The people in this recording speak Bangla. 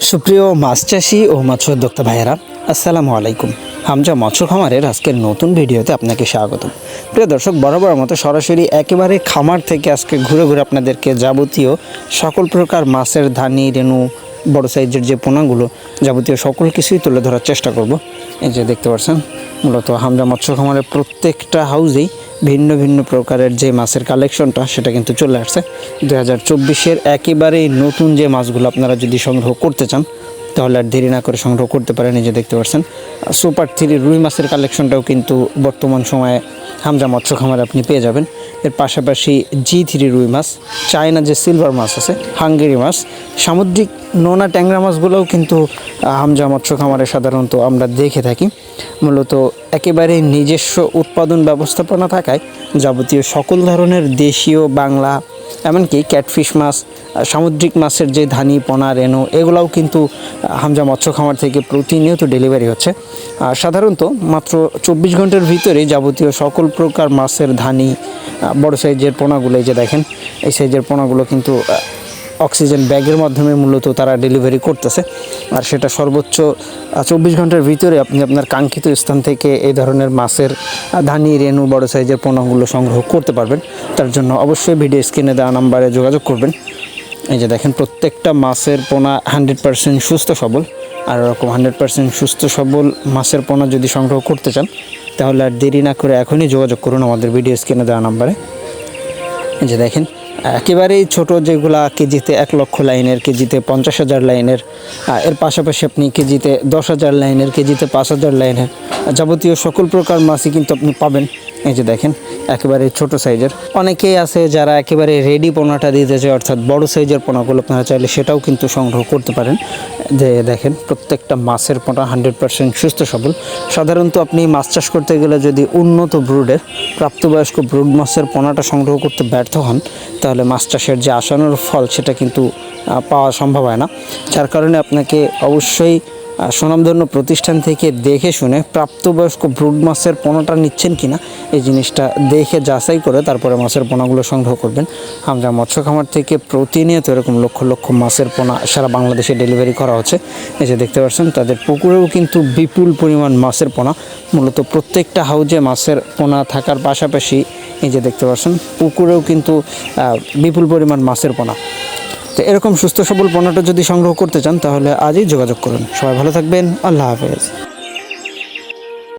সুপ্রিয় মাছ চাষি ও মৎস্য উদ্যোক্তা ভাইয়েরা, আসসালামু আলাইকুম। হামজা মৎস্য খামারের আজকের নতুন ভিডিওতে আপনাকে স্বাগত। প্রিয় দর্শক, বরাবর মতো সরাসরি একেবারে খামার থেকে আজকে ঘুরে ঘুরে আপনাদেরকে যাবতীয় সকল প্রকার মাছের ধানি, রেণু, বড় সাইজের যে পোনাগুলো, যাবতীয় সকল কিছুই তুলে ধরার চেষ্টা করব। এই যে দেখতে পাচ্ছেন, মূলত হামজা মৎস্য খামারের প্রত্যেকটা হাউজেই ভিন্ন ভিন্ন প্রকারের যে মাছের কালেকশনটা সেটা কিন্তু চলে আসছে। 2024-এর একেবারেই নতুন যে মাছগুলো আপনারা যদি সংগ্রহ করতে চান তাহলে আর দেরি না করে সংগ্রহ করতে পারেন। এই যে দেখতে পাচ্ছেন, সুপার 3 রুই মাছের কালেকশনটাও কিন্তু বর্তমান সময়ে হামজা মৎস্য খামারে আপনি পেয়ে যাবেন। এর পাশাপাশি G3 রুই মাছ, চায়না যে সিলভার মাছ আছে, হাঙ্গেরি মাছ, সামুদ্রিক নোনা ট্যাংরা মাছগুলোও কিন্তু হামজা মৎস্য খামারে সাধারণত আমরা দেখে থাকি। মূলত একেবারে নিজস্ব উৎপাদন ব্যবস্থাপনা থাকায় যাবতীয় সকল ধরনের দেশীয়, বাংলা, এমনকি ক্যাটফিশ মাছ, সামুদ্রিক মাছের যে ধানি, পোনা, রেণু, এগুলাও কিন্তু হামজা মৎস্য খামার থেকে প্রতিনিয়ত ডেলিভারি হচ্ছে। সাধারণত মাত্র 24 ঘন্টার ভিতরে যাবতীয় সকল প্রকার মাছের ধানি, বড় সাইজের পোনাগুলো, এই যে দেখেন, এই সাইজের পোনাগুলো কিন্তু অক্সিজেন ব্যাগের মাধ্যমে মূলত তারা ডেলিভারি করতেছে। আর সেটা সর্বোচ্চ 24 ঘন্টার ভিতরে আপনি আপনার কাঙ্ক্ষিত স্থান থেকে এই ধরনের মাছের ধানি, রেণু, বড় সাইজের পোনাগুলো সংগ্রহ করতে পারবেন। তার জন্য অবশ্যই ভিডিও স্ক্রিনে দেওয়া নাম্বারে যোগাযোগ করবেন। এই যে দেখেন, প্রত্যেকটা মাছের পোনা 100% সুস্থ সবল। আর এরকম 100% সুস্থ সবল মাছের পোনা যদি সংগ্রহ করতে চান তাহলে আর দেরি না করে এখনই যোগাযোগ করুন আমাদের ভিডিও স্ক্রিনে দেওয়া নাম্বারে। এই যে দেখেন, একেবারেই ছোট যেগুলা কেজিতে 1 লক্ষ লাইনের, কেজিতে 50,000 লাইনের, এর পাশাপাশি আপনি কেজিতে 10,000 লাইনের, কেজিতে 5,000 লাইনের যাবতীয় সকল প্রকার মাছই কিন্তু আপনি পাবেন। এই যে দেখেন, একেবারে ছোট সাইজের। অনেকেই আছে যারা একেবারে রেডি পোনাটা দিতে চায়, অর্থাৎ বড় সাইজের পোনাগুলো আপনারা চাইলে সেটাও কিন্তু সংগ্রহ করতে পারেন। যে দেখেন, প্রত্যেকটা মাছের পোনা 100% সুস্থ সবল। সাধারণত আপনি মাছ চাষ করতে গেলে যদি উন্নত ব্রুডের, প্রাপ্তবয়স্ক ব্রুড মাছের পোনাটা সংগ্রহ করতে ব্যর্থ হন তাহলে মাছ চাষের যে আশানুর ফল সেটা কিন্তু পাওয়া সম্ভব হয় না। যার কারণে আপনাকে অবশ্যই সুনামধন্য প্রতিষ্ঠান থেকে দেখে শুনে প্রাপ্তবয়স্ক ব্রুড মাছের পোনাটা নিচ্ছেন কিনা এই জিনিসটা দেখে যাচাই করে তারপরে মাছের পোনাগুলো সংগ্রহ করবেন। হামজা মৎস্য খামার থেকে প্রতিনিয়ত এরকম লক্ষ লক্ষ মাছের পোনা সারা বাংলাদেশে ডেলিভারি করা হচ্ছে। এই যে দেখতে পাচ্ছেন, তাদের পুকুরেও কিন্তু বিপুল পরিমাণ মাছের পোনা। মূলত প্রত্যেকটা হাউজে মাছের পোনা থাকার পাশাপাশি এই যে দেখতে পাচ্ছেন, পুকুরেও কিন্তু বিপুল পরিমাণ মাছের পোনা। তো এরকম সুস্থ সবল পোনাটা যদি সংগ্রহ করতে চান তাহলে আজই যোগাযোগ করুন। সবাই ভালো থাকবেন। আল্লাহ হাফেজ।